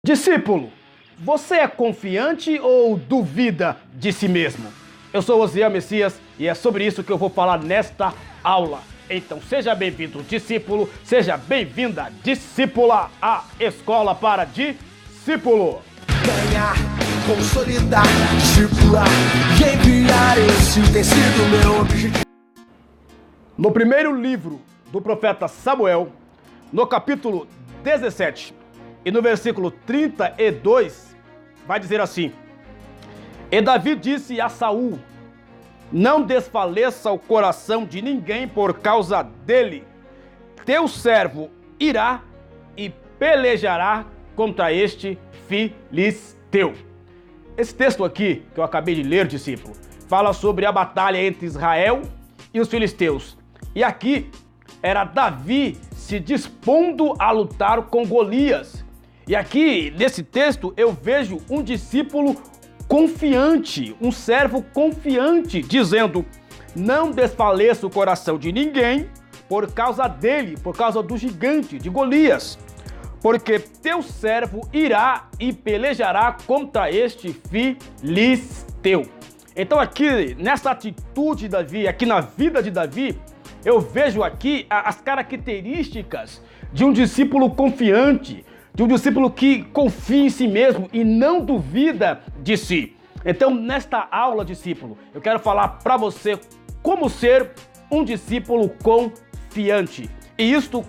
Discípulo, você é confiante ou duvida de si mesmo? Eu sou Osiel Messias e é sobre isso que eu vou falar nesta aula. Então seja bem-vindo, discípulo, seja bem-vinda, discípula, à Escola para Discípulo. Ganhar, consolidar, discipular e enviar, esse tem sido meu objetivo. No primeiro livro do profeta Samuel, no capítulo 17, e no versículo 32, vai dizer assim: E Davi disse a Saul: Não desfaleça o coração de ninguém por causa dele. Teu servo irá e pelejará contra este filisteu. Esse texto aqui, que eu acabei de ler, discípulo, fala sobre a batalha entre Israel e os filisteus. E aqui era Davi se dispondo a lutar com Golias. E aqui, nesse texto, eu vejo um discípulo confiante, um servo confiante, dizendo: não desfaleça o coração de ninguém por causa dele, por causa do gigante, de Golias. Porque teu servo irá e pelejará contra este filisteu. Então aqui, nessa atitude de Davi, aqui na vida de Davi, eu vejo aqui as características de um discípulo confiante, de um discípulo que confia em si mesmo e não duvida de si. Então, nesta aula, discípulo, eu quero falar para você como ser um discípulo confiante. E isto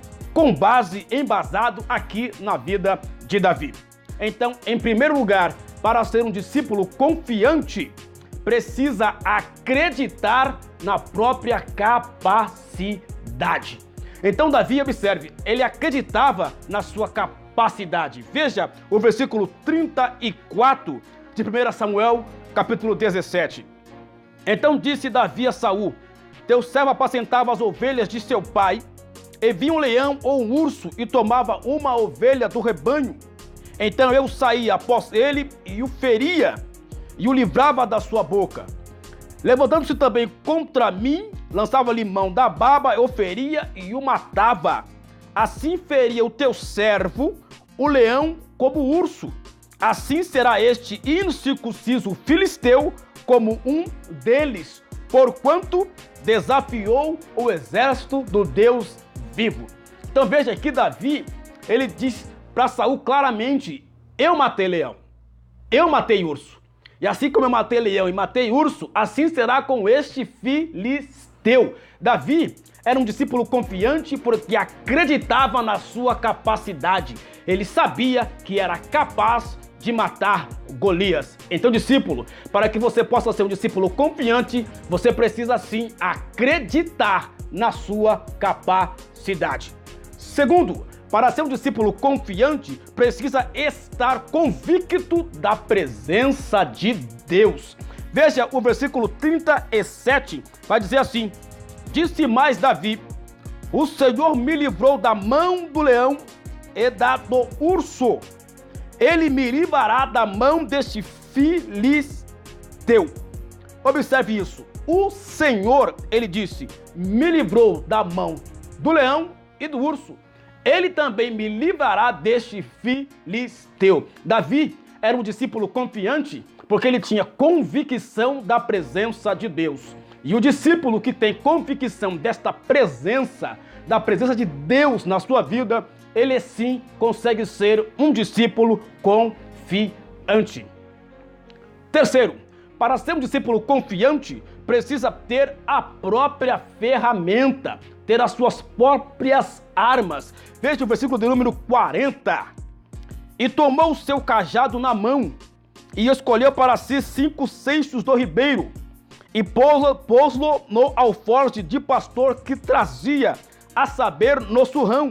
embasado aqui na vida de Davi. Então, em primeiro lugar, para ser um discípulo confiante, precisa acreditar na própria capacidade. Então, Davi, observe, ele acreditava na sua capacidade. Veja o versículo 34 de 1 Samuel, capítulo 17. Então disse Davi a Saul: Teu servo apacentava as ovelhas de seu pai, e vinha um leão ou um urso e tomava uma ovelha do rebanho. Então eu saía após ele e o feria, e o livrava da sua boca. Levantando-se também contra mim, lançava-lhe mão da barba, eu feria e o matava. Assim feria o teu servo, o leão, como o urso. Assim será este incircunciso filisteu como um deles, porquanto desafiou o exército do Deus vivo. Então veja aqui Davi, ele diz para Saul claramente: eu matei leão, eu matei urso. E assim como eu matei leão e matei urso, assim será com este filisteu. Davi era um discípulo confiante porque acreditava na sua capacidade. Ele sabia que era capaz de matar Golias. Então, discípulo, para que você possa ser um discípulo confiante, você precisa sim acreditar na sua capacidade. Segundo, para ser um discípulo confiante, precisa estar convicto da presença de Deus. Veja o versículo 37, vai dizer assim: Disse mais Davi: O Senhor me livrou da mão do leão e do urso. Ele me livrará da mão deste filisteu. Observe isso. O Senhor, ele disse, me livrou da mão do leão e do urso. Ele também me livrará deste filisteu. Davi era um discípulo confiante porque ele tinha convicção da presença de Deus. E o discípulo que tem convicção desta presença, da presença de Deus na sua vida, ele sim consegue ser um discípulo confiante. Terceiro, para ser um discípulo confiante, precisa ter a própria ferramenta, ter as suas próprias armas. Veja o versículo de número 40. E tomou o seu cajado na mão, e escolheu para si 5 seixos do ribeiro, e pôs-lo no alforje de pastor que trazia, a saber, no surrão,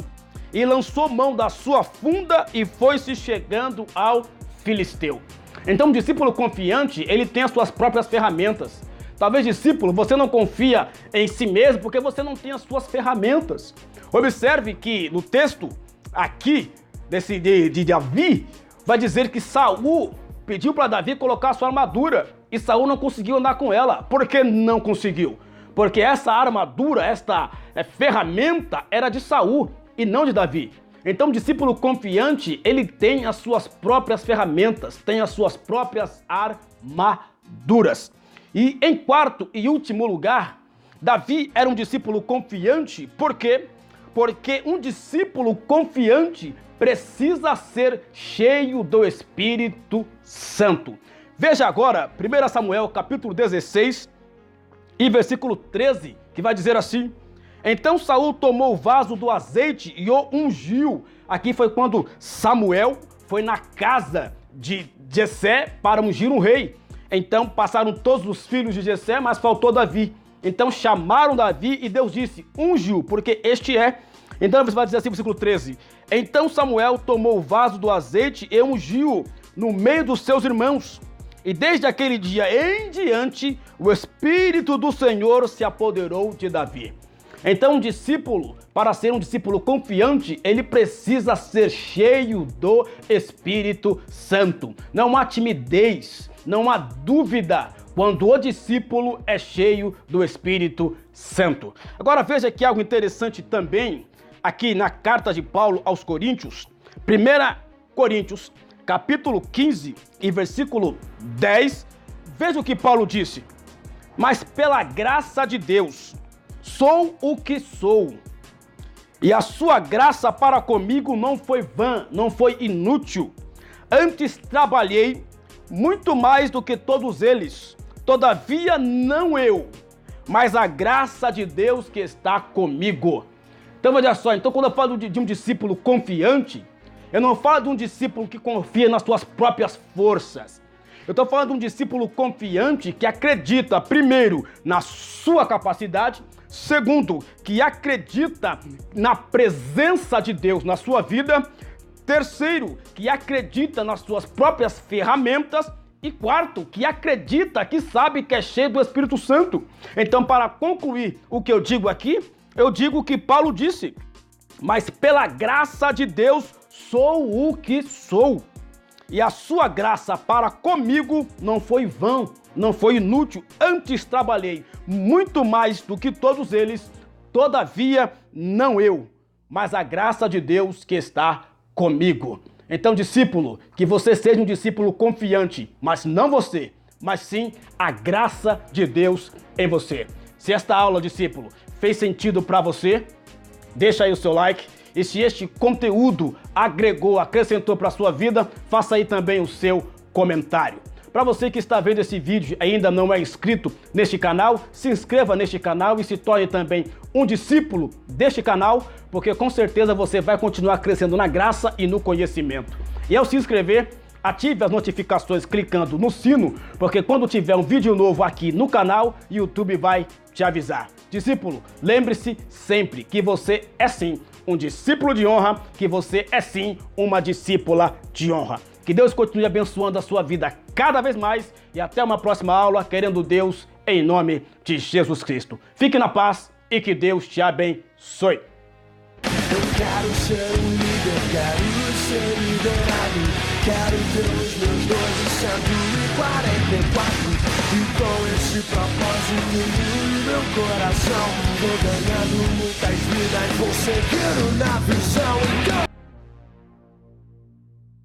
e lançou mão da sua funda e foi-se chegando ao filisteu. Então, um discípulo confiante, ele tem as suas próprias ferramentas. Talvez, discípulo, você não confia em si mesmo porque você não tem as suas ferramentas. Observe que no texto aqui de Davi, vai dizer que Saul pediu para Davi colocar a sua armadura e Saul não conseguiu andar com ela. Por que não conseguiu? Porque essa armadura, esta ferramenta era de Saul e não de Davi. Então, o discípulo confiante, ele tem as suas próprias ferramentas, tem as suas próprias armaduras. E em quarto e último lugar, Davi era um discípulo confiante, por quê? Porque um discípulo confiante precisa ser cheio do Espírito Santo. Veja agora, 1 Samuel capítulo 16 e versículo 13, que vai dizer assim: então Saul tomou o vaso do azeite e o ungiu. Aqui foi quando Samuel foi na casa de Jessé para ungir um rei. Então passaram todos os filhos de Jessé, mas faltou Davi. Então chamaram Davi e Deus disse: ungiu, porque este é. Então você vai dizer assim, versículo 13: então Samuel tomou o vaso do azeite e ungiu no meio dos seus irmãos. E desde aquele dia em diante, o Espírito do Senhor se apoderou de Davi. Então, um discípulo, para ser um discípulo confiante, ele precisa ser cheio do Espírito Santo. Não há timidez, não há dúvida quando o discípulo é cheio do Espírito Santo. Agora veja aqui algo interessante também, aqui na carta de Paulo aos Coríntios, 1 Coríntios, capítulo 15 e versículo 10, veja o que Paulo disse: mas pela graça de Deus, sou o que sou, e a sua graça para comigo não foi vã, não foi inútil. Antes trabalhei muito mais do que todos eles, todavia não eu, mas a graça de Deus que está comigo. Então veja só, então quando eu falo de um discípulo confiante, eu não falo de um discípulo que confia nas suas próprias forças. Eu estou falando de um discípulo confiante que acredita, primeiro, na sua capacidade, segundo, que acredita na presença de Deus na sua vida, terceiro, que acredita nas suas próprias ferramentas, e quarto, que acredita, que sabe que é cheio do Espírito Santo. Então, para concluir o que eu digo aqui, eu digo o que Paulo disse: mas pela graça de Deus sou o que sou. E a sua graça para comigo não foi vã, não foi inútil. Antes trabalhei muito mais do que todos eles, todavia não eu, mas a graça de Deus que está comigo. Então, discípulo, que você seja um discípulo confiante, mas não você, mas sim a graça de Deus em você. Se esta aula, discípulo, fez sentido para você, deixa aí o seu like. E se este conteúdo agregou, acrescentou para a sua vida, faça aí também o seu comentário. Para você que está vendo esse vídeo e ainda não é inscrito neste canal, se inscreva neste canal e se torne também um discípulo deste canal, porque com certeza você vai continuar crescendo na graça e no conhecimento. E ao se inscrever, ative as notificações clicando no sino, porque quando tiver um vídeo novo aqui no canal, o YouTube vai te avisar. Discípulo, lembre-se sempre que você é sim um discípulo de honra, que você é sim uma discípula de honra. Que Deus continue abençoando a sua vida cada vez mais e até uma próxima aula, querendo Deus, em nome de Jesus Cristo. Fique na paz e que Deus te abençoe. Eu quero ser um líder, quero ser liderado, quero ter os meus 244 e com esse propósito no meu coração vou ganhando muitas vidas, vou seguindo na visão.